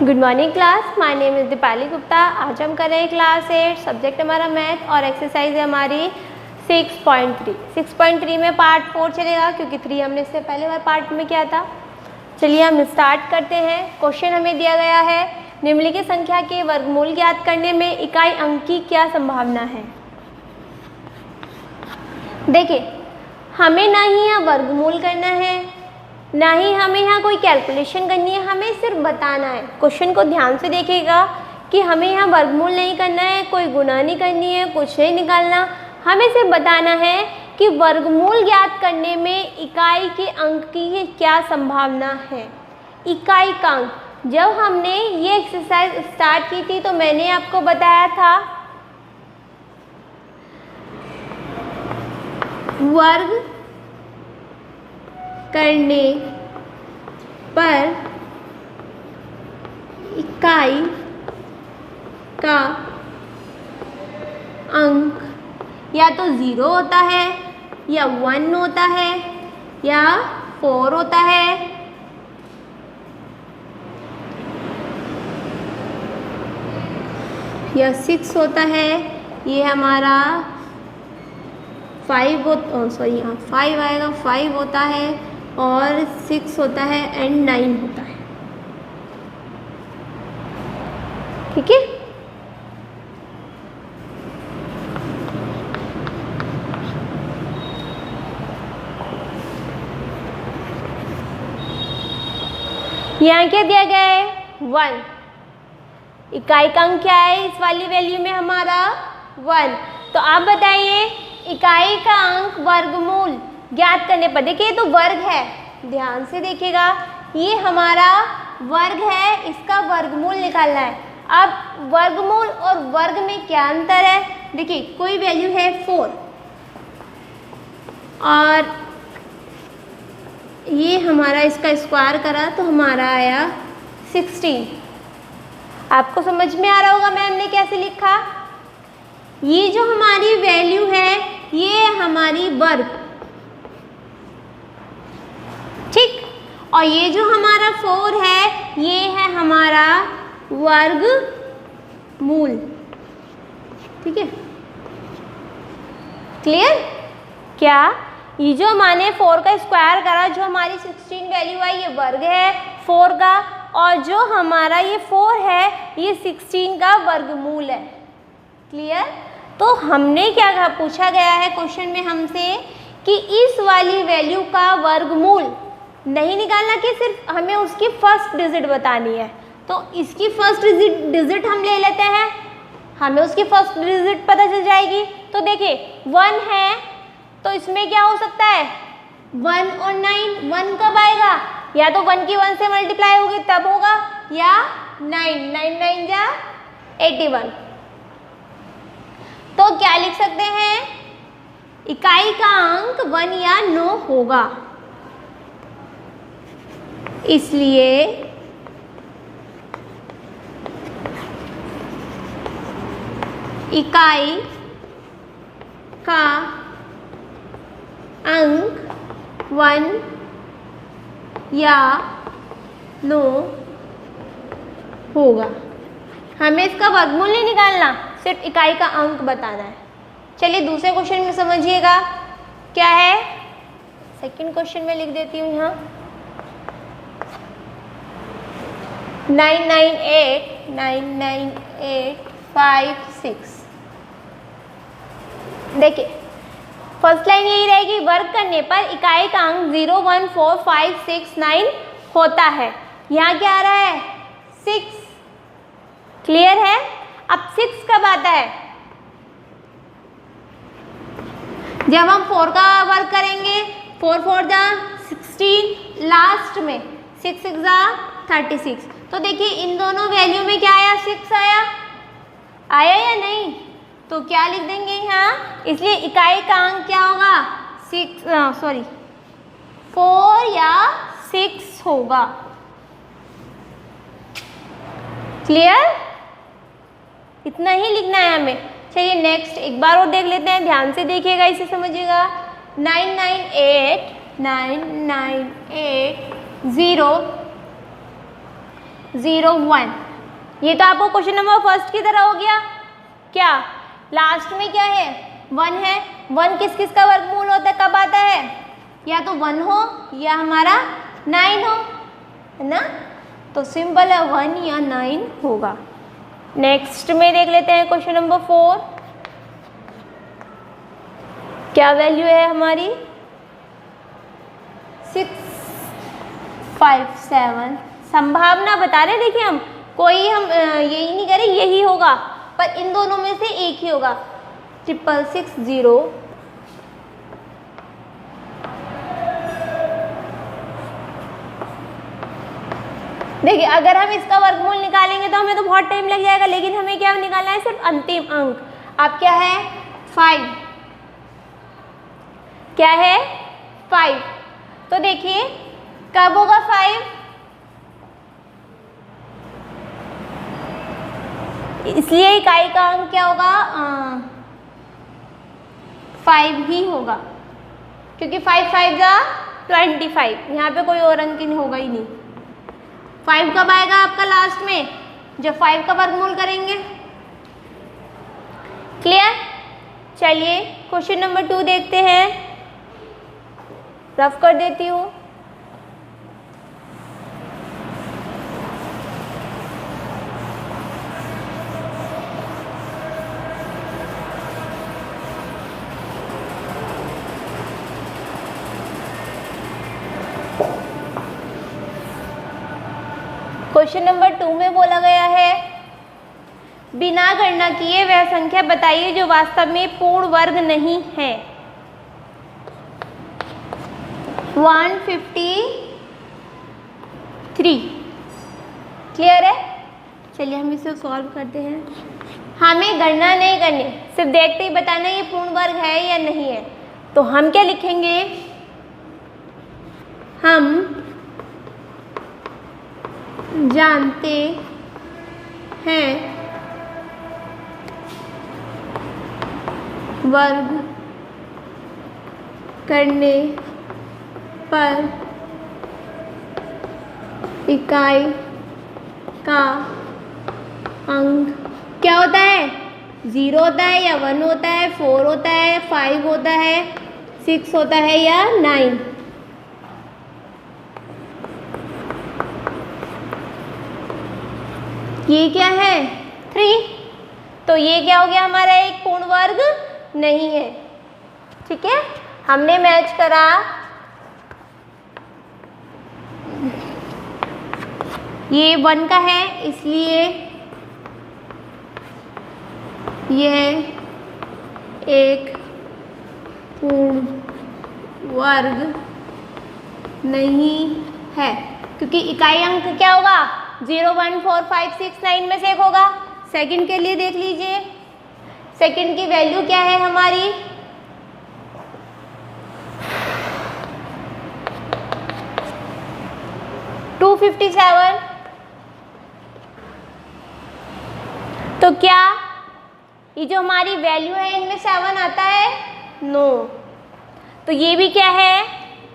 Good morning class, my name is Deepali Gupta. आज हम कर रहे हैं क्लास 8, सब्जेक्ट हमारा मैथ और एक्सरसाइज है हमारी 6.3। 6.3 में पार्ट 4 चलेगा क्योंकि 3 हमने इससे पहले वाले पार्ट में किया था। चलिए हम स्टार्ट करते हैं। क्वेश्चन हमें दिया गया है, निम्नलिखित संख्या के वर्गमूल ज्ञात करने में इकाई अंक की क्या संभावना है। देखिए, हमें ना ही यहाँ वर्गमूल करना है, ना ही हमें यहाँ कोई कैलकुलेशन करनी है, हमें सिर्फ बताना है। क्वेश्चन को ध्यान से देखिएगा कि हमें यहाँ वर्गमूल नहीं करना है, कोई गुणा नहीं करनी है, कुछ नहीं निकालना। हमें सिर्फ बताना है कि वर्गमूल ज्ञात करने में इकाई के अंक की क्या संभावना है। इकाई का अंक, जब हमने ये एक्सरसाइज स्टार्ट की थी तो मैंने आपको बताया था वर्ग करने पर इकाई का अंक या तो 0 होता है या 1 होता है या 4 होता है या 6 होता है। ये हमारा 5 आएगा, 5 होता है और 6 होता है एंड 9 होता है। ठीक है, यहाँ क्या दिया गया है 1। इकाई का अंक क्या है इस वाली वैल्यू में हमारा 1। तो आप बताइए इकाई का अंक वर्गमूल ज्ञात करने पर। देखिए तो वर्ग है, ध्यान से देखिएगा, ये हमारा वर्ग है, इसका वर्गमूल निकालना है। अब वर्गमूल और वर्ग में क्या अंतर है। देखिए कोई वैल्यू है 4 और ये हमारा इसका स्क्वायर करा तो हमारा आया 16। आपको समझ में आ रहा होगा मैम ने कैसे लिखा। ये जो हमारी वैल्यू है ये हमारी वर्ग, ठीक, और ये जो हमारा 4 है ये है हमारा वर्गमूल। ठीक है, क्लियर। क्या ये जो मैंने 4 का स्क्वायर करा, जो हमारी 16 वैल्यू आई ये वर्ग है 4 का, और जो हमारा ये 4 है ये 16 का वर्गमूल है। क्लियर। तो हमने क्या कहा, पूछा गया है क्वेश्चन में हमसे कि इस वाली वैल्यू का वर्गमूल नहीं निकालना, कि सिर्फ हमें उसकी फर्स्ट डिजिट बतानी है। तो इसकी फर्स्ट डिजिट हम ले लेते हैं, हमें उसकी फर्स्ट डिजिट पता चल जाएगी। तो देखिए 1 है तो इसमें क्या हो सकता है 1 और 9। 1 कब आएगा, या तो 1 की 1 से मल्टीप्लाई होगी तब होगा, या 9 9 जा 81। तो क्या लिख सकते हैं, इकाई का अंक 1 या 9 होगा। इसलिए इकाई का अंक 1 या 9 होगा। हमें इसका वर्गमूल नहीं निकालना, सिर्फ इकाई का अंक बताना है। चलिए दूसरे क्वेश्चन में समझिएगा क्या है। सेकंड क्वेश्चन में लिख देती हूँ यहाँ 998 देखिए फर्स्ट लाइन यही रहेगी, वर्ग करने पर इकाई का अंक 0 1 4 5 6 9 होता है। यहाँ क्या आ रहा है 6। क्लियर है। अब 6 कब आता है, जब हम 4 का वर्ग करेंगे। 4 4 जा 16, लास्ट में 6 6 जा 36। तो देखिए इन दोनों वैल्यू में क्या आया 6 आया या नहीं। तो क्या लिख देंगे यहाँ, इसलिए इकाई का अंक क्या होगा 4 या 6 होगा। क्लियर, इतना ही लिखना है हमें। चलिए नेक्स्ट एक बार और देख लेते हैं, ध्यान से देखिएगा, इसे समझिएगा। 998 0 0 1। ये तो आपको क्वेश्चन नंबर फर्स्ट की तरह हो गया। क्या लास्ट में क्या है? 1 है। 1 किस किस का वर्गमूल होता है, कब आता है? या तो 1 हो या हमारा 9 हो, है ना। तो सिंपल है 1 या 9 होगा। नेक्स्ट में देख लेते हैं क्वेश्चन नंबर 4। क्या वैल्यू है हमारी? 6 5 7। संभावना बता रहे, देखिए हम कोई हम यही नहीं करें यही होगा, पर इन दोनों में से एक ही होगा। 666 देखिए अगर हम इसका वर्गमूल निकालेंगे तो हमें तो बहुत टाइम लग जाएगा, लेकिन हमें क्या निकालना है? सिर्फ अंतिम अंक। अब क्या है? 5। क्या है? 5। तो देखिए कब होगा 5? इसलिए इकाई का अंक क्या होगा? 5 ही होगा, क्योंकि 5 5 जा 25। यहाँ पे कोई और अंक नहीं होगा ही नहीं। 5 कब आएगा आपका लास्ट में? जब 5 का वर्गमूल करेंगे। क्लियर? चलिए क्वेश्चन नंबर 2 देखते हैं। रफ कर देती हूँ। क्वेश्चन नंबर 2 में बोला गया है बिना गणना किए वह संख्या बताइए जो वास्तव में पूर्ण वर्ग नहीं है। 153। क्लियर है? चलिए हम इसे सॉल्व करते हैं। हमें गणना नहीं करनी, सिर्फ देखते ही बताना ये पूर्ण वर्ग है या नहीं है। तो हम क्या लिखेंगे? हम जानते हैं वर्ग करने पर इकाई का अंक क्या होता है? 0 होता है या 1 होता है, 4 होता है, 5 होता है, 6 होता है या 9। ये क्या है? 3। तो ये क्या हो गया हमारा? एक पूर्ण वर्ग नहीं है। ठीक है, हमने मैच करा। ये 1 का है, इसलिए यह एक पूर्ण वर्ग नहीं है, क्योंकि इकाई अंक क्या होगा? 0 1 4 5 6 9 में से एक होगा। सेकंड के लिए देख लीजिए, सेकंड की वैल्यू क्या है हमारी? 257। तो क्या ये जो हमारी वैल्यू है इनमें 7 आता है? नो। तो ये भी क्या है?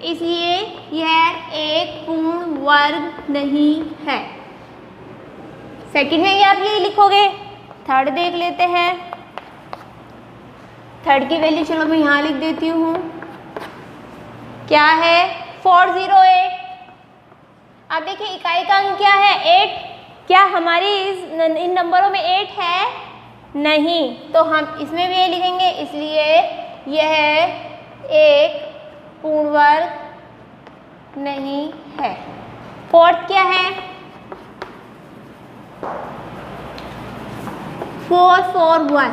इसलिए यह एक पूर्ण वर्ग नहीं है। सेकंड में भी आप यही लिखोगे। थर्ड देख लेते हैं। थर्ड की वैल्यू चलो मैं यहाँ लिख देती हूँ। क्या है? 408। अब देखिए इकाई का अंक क्या है? 8। क्या हमारी इन नंबरों में 8 है? नहीं। तो हम इसमें भी ये लिखेंगे, इसलिए यह एक पूर्ण वर्ग नहीं है। फोर्थ क्या है? 441।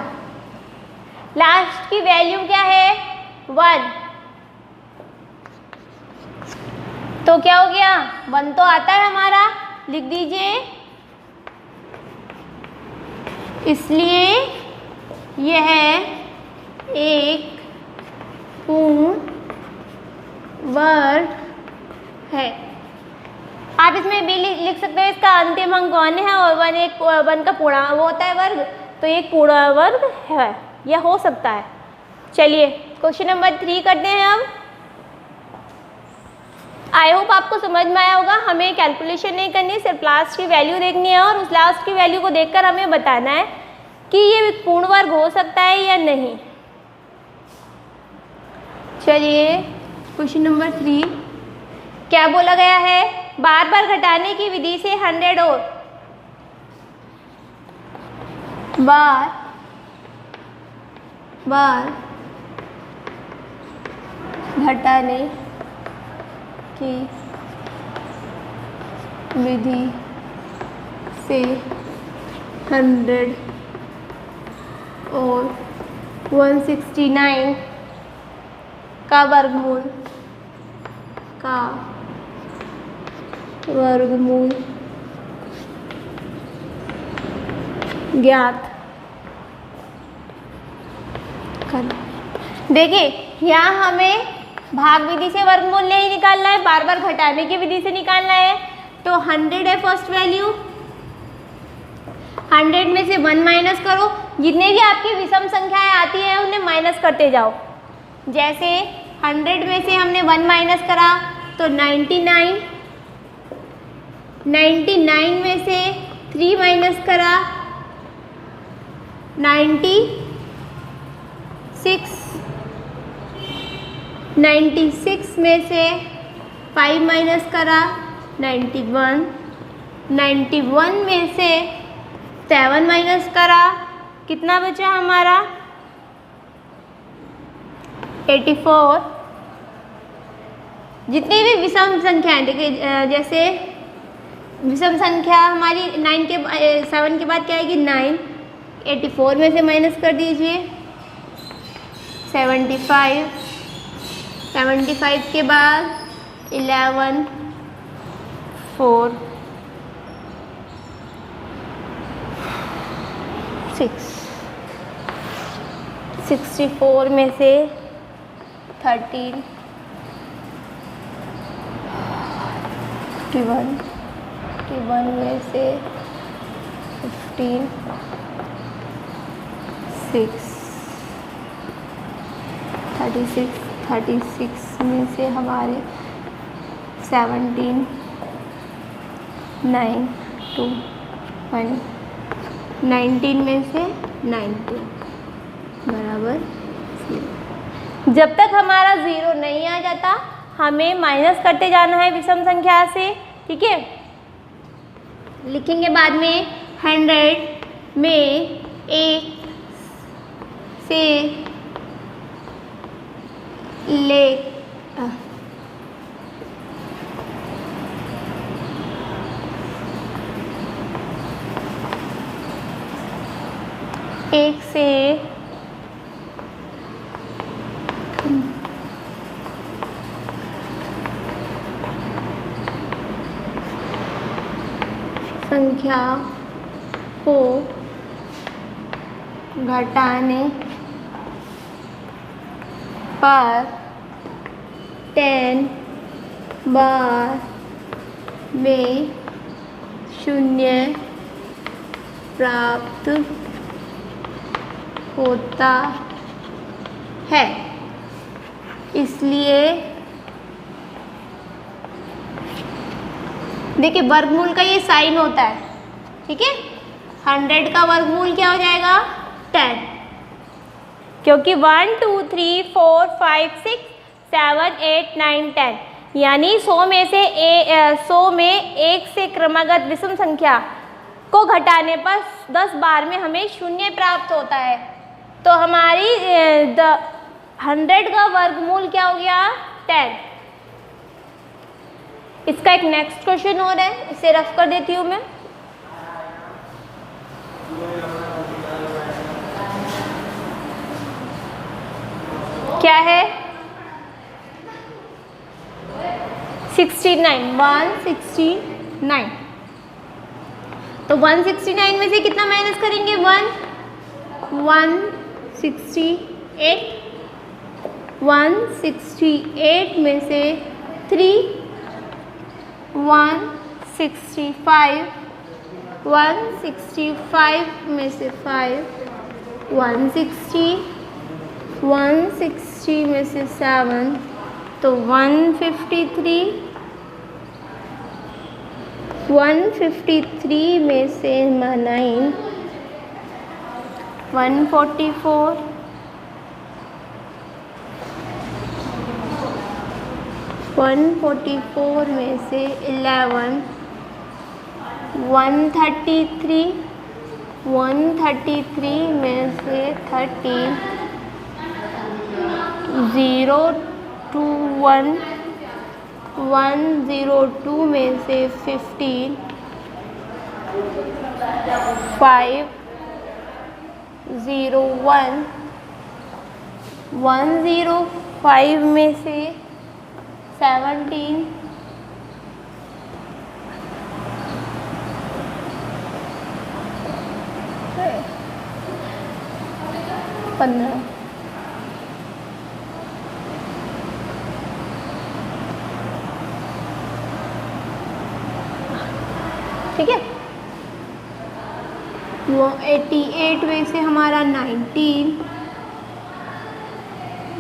लास्ट की वैल्यू क्या है? 1। तो क्या हो गया? 1 तो आता है हमारा, लिख दीजिए। इसलिए यह एक पूर्ण वर्ग है। आप इसमें भी लिख सकते हो इसका अंतिम अंक 1 है और 1 का पूर्ण वो होता है वर्ग, तो ये पूर्ण वर्ग है, यह हो सकता है। चलिए क्वेश्चन नंबर 3 करते हैं। अब आई होप आपको समझ में आया होगा। हमें कैलकुलेशन नहीं करनी, सिर्फ लास्ट की वैल्यू देखनी है और उस लास्ट की वैल्यू को देखकर हमें बताना है कि ये पूर्ण वर्ग हो सकता है या नहीं। चलिए क्वेश्चन नंबर 3 क्या बोला गया है, बार बार घटाने की विधि से 100 और बार घटाने की विधि से 100 और 169 का वर्गमूल ज्ञात कर। देखिए यहाँ हमें भाग विधि से वर्गमूल नहीं निकालना है, बार बार घटाने की विधि से निकालना है। तो 100 है फर्स्ट वैल्यू, 100 में से 1 माइनस करो, जितने भी आपकी विषम संख्याएं आती हैं उन्हें माइनस करते जाओ। जैसे 100 में से हमने 1 माइनस करा तो 99, 99 में से 3 माइनस करा 96, 96 में से 5 माइनस करा 91, 91 में से 7 माइनस करा, कितना बचा हमारा 84। जितनी भी विषम संख्याएं, देखिए जैसे विषम संख्या हमारी 7 के बाद क्या आएगी 9, 84 में से माइनस कर दीजिए 75, 75 के बाद 11, 4, 6, 64 में से 13, 51 में से 15, 6, 36 में से हमारे 17, 9, 2, 1, 19 में से 90 बराबर 0। जब तक हमारा 0 नहीं आ जाता हमें माइनस करते जाना है विषम संख्या से, ठीक है। लिखेंगे बाद में 100 में 1 से ले 1 से संख्या को घटाने पर 10 बार में 0 प्राप्त होता है। इसलिए देखिए वर्गमूल का ये साइन होता है, ठीक है। 100 का वर्गमूल क्या हो जाएगा 10, क्योंकि 1 2 3 4 5 6 7 8 9 10 यानी 100 में से 100 में 1 से क्रमागत विषम संख्या को घटाने पर 10 बार में हमें 0 प्राप्त होता है। तो हमारी 100 का वर्गमूल क्या हो गया 10। इसका एक नेक्स्ट क्वेश्चन और है, इसे रफ कर देती हूँ मैं। क्या है 69, 169। तो 169 में से कितना माइनस करेंगे 1, 168, 168 में से 3, 165, 165 में से 5, 160, 160 में से 7, तो 153, 153 में से 9, 144, 144 में से 11, 133, 133 में से 13, 021, 102 में से 15, 501, 105 में से 17, 15, ठीक है। वो 88 में से हमारा 19,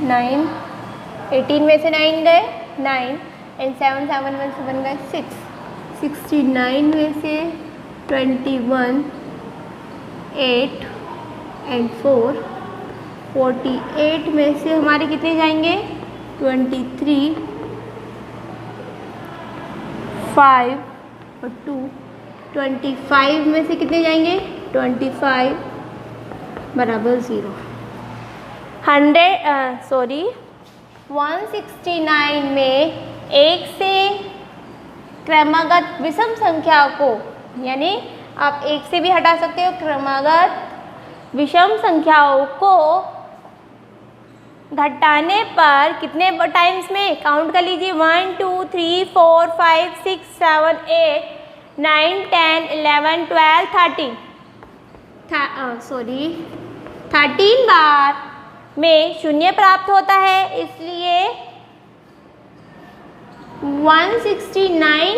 9, 18 में से 9 गए 9 एंड 7 7 में से बन गए 6, 69 में से 21, 8 एंड 4, 48 में से हमारे कितने जाएंगे 23, 5 और 2, 25 में से कितने जाएंगे 25 बराबर 0। 169 में एक से क्रमागत विषम संख्या को, यानी आप एक से भी हटा सकते हो, क्रमागत विषम संख्याओं को घटाने पर कितने टाइम्स में काउंट कर लीजिए 1 2 3 4 5 6 7 8 9 10 11 12 13 13 बार में शून्य प्राप्त होता है, इसलिए 169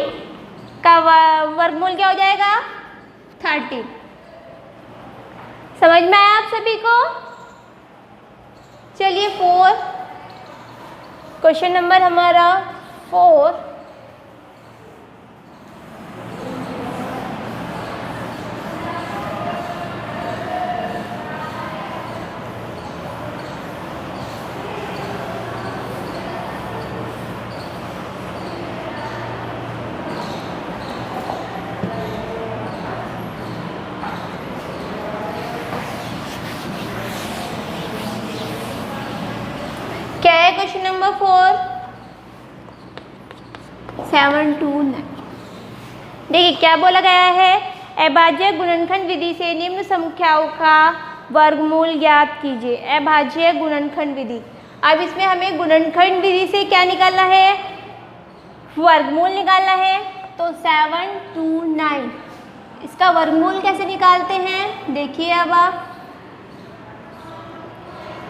का वर्गमूल क्या हो जाएगा 13। समझ में आया आप सभी को? चलिए 4 क्वेश्चन नंबर हमारा 4, क्या है क्वेश्चन नंबर 4? 7 2 9। देखिए क्या बोला गया है, अभाज्य गुणनखंड विधि से निम्न संख्याओं का वर्गमूल ज्ञात कीजिए। अभाज्य गुणनखंड विधि, अब इसमें हमें गुणनखंड विधि से क्या निकालना है, वर्गमूल निकालना है। तो 7 2 9 इसका वर्गमूल कैसे निकालते हैं, देखिए अब आप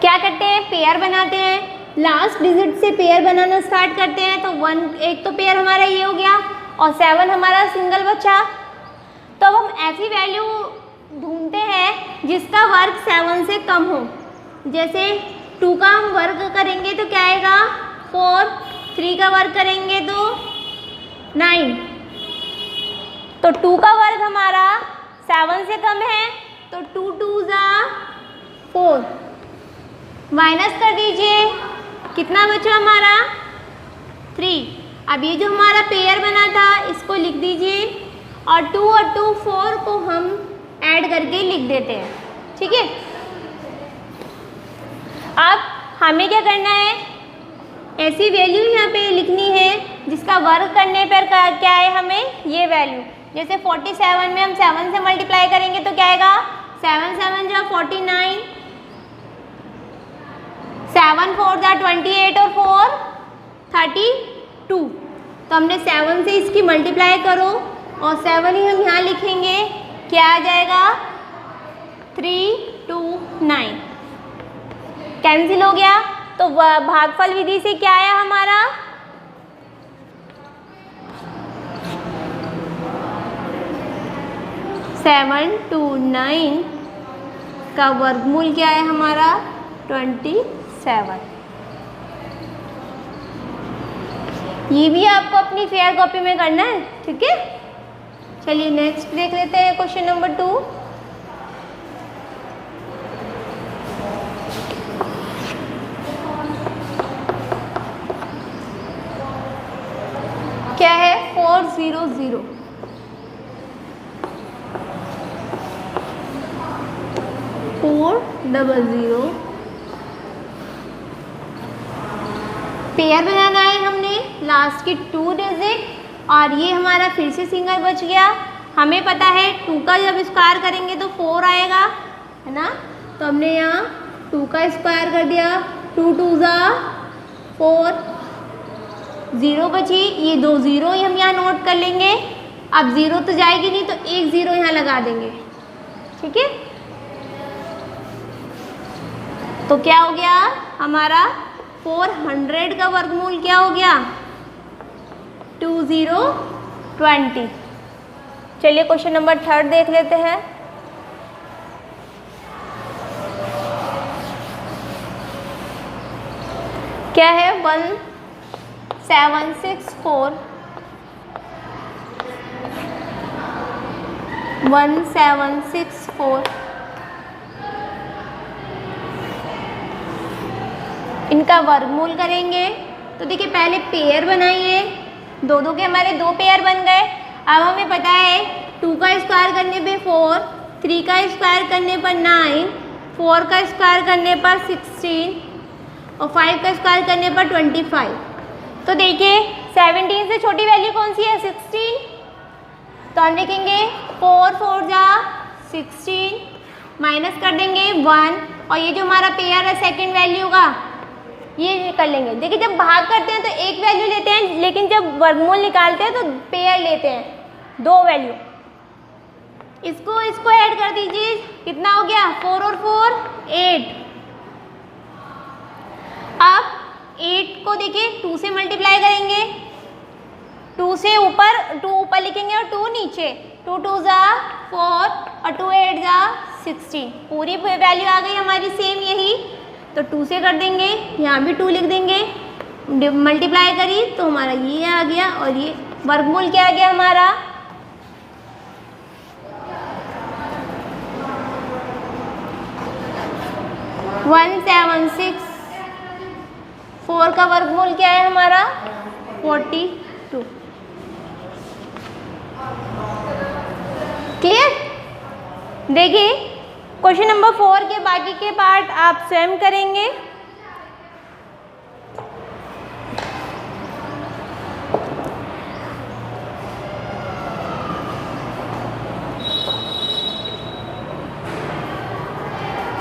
क्या करते हैं, पेयर बनाते हैं, लास्ट डिजिट से पेयर बनाना स्टार्ट करते हैं। तो 1 एक तो पेयर हमारा ये हो गया और 7 हमारा सिंगल बचा। तो अब हम ऐसी वैल्यू ढूंढते हैं जिसका वर्ग 7 से कम हो। जैसे 2 का हम वर्ग करेंगे तो क्या आएगा 4, 3 का वर्ग करेंगे तो 9। तो 2 का वर्ग हमारा 7 से कम है, तो 2 2 4, माइनस कर दीजिए, कितना बचा हमारा 3। अब ये जो हमारा पेयर बना था इसको लिख दीजिए और 2 और 2 4 को हम ऐड करके लिख देते हैं, ठीक है। अब हमें क्या करना है, ऐसी वैल्यू यहाँ पे लिखनी है जिसका वर्ग करने पर क्या है हमें ये वैल्यू। जैसे 47 में हम 7 से मल्टीप्लाई करेंगे तो क्या आएगा 7 7 जो 49, 7 4 जा 28 और 4 32। तो हमने 7 से इसकी मल्टीप्लाई करो और 7 ही हम यहाँ लिखेंगे, क्या आ जाएगा 3 2 9, कैंसिल हो गया। तो भागफल विधि से क्या आया हमारा 7 2 9 का वर्गमूल क्या है हमारा 27। ये भी आपको अपनी फेयर कॉपी में करना है, ठीक है। चलिए नेक्स्ट देख लेते हैं क्वेश्चन नंबर 2। क्या है 400 400 पेयर बनाना है हमने लास्ट के 2 डिजिट और ये हमारा फिर से सिंगल बच गया। हमें पता है 2 का जब स्क्वायर करेंगे तो 4 आएगा, है ना। तो हमने यहाँ 2 का स्क्वायर कर दिया, 2 2 ज़ा 4, 0 बची, ये 2 0 ही हम यहाँ नोट कर लेंगे। अब 0 तो जाएगी नहीं तो एक 0 यहाँ लगा देंगे, ठीक है। तो क्या हो गया हमारा 400 का वर्गमूल क्या हो गया 2020। चलिए क्वेश्चन नंबर 3 देख लेते हैं। क्या है 1764 1764 इनका वर्गमूल करेंगे। तो देखिए पहले पेयर बनाइए, 2 2 के हमारे 2 पेयर बन गए। अब हमें पता है 2 का स्क्वायर करने पे 4, 3 का स्क्वायर करने पर 9, 4 का स्क्वायर करने पर 16 और 5 का स्क्वायर करने पर 25। तो देखिए 17 से छोटी वैल्यू कौन सी है 16। तो हम लिखेंगे 4 4 जा 16 माइनस कर देंगे 1 और ये जो हमारा पेयर है सेकेंड वैल्यू का ये कर लेंगे। देखिए जब भाग करते हैं तो एक वैल्यू लेते हैं, लेकिन जब वर्गमूल निकालते हैं तो पेयर लेते हैं 2 वैल्यू। इसको ऐड कर दीजिए, कितना हो गया 4 और 4 8। अब 8 को देखिए 2 से मल्टीप्लाई करेंगे, 2 से ऊपर 2 ऊपर लिखेंगे और 2 नीचे, 2 2 ज़ा 4 और 2 8 ज़ा 16। पूरी वैल्यू आ गई हमारी सेम यही। तो 2 से कर देंगे, यहाँ भी 2 लिख देंगे, मल्टीप्लाई करी तो हमारा ये आ गया और ये वर्गमूल क्या आ गया हमारा 176। 4 का वर्गमूल क्या है हमारा 42। क्लियर। देखिए क्वेश्चन नंबर 4 के बाकी के पार्ट आप स्वयं करेंगे।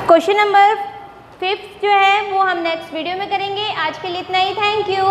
क्वेश्चन नंबर 5 जो है वो हम नेक्स्ट वीडियो में करेंगे। आज के लिए इतना ही। Thank you.